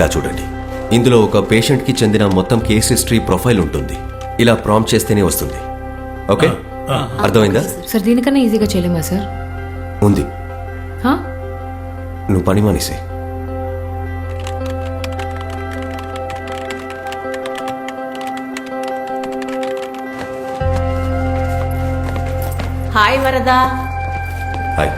ఇలా చూడండి, ఇందులో ఒక పేషెంట్కి చెందిన మొత్తం కేస్ హిస్టరీ ప్రొఫైల్ ఉంటుంది. ఇలా ప్రాంప్ట్ చేస్తేనే వస్తుంది. ఓకే, అర్థమైందా? సార్ దీనికన్నా ఈజీగా చేయలేమా సార్? ఉంది, హా? నువ్వు పని మానేసే. హాయ్ వరదా. హాయ్.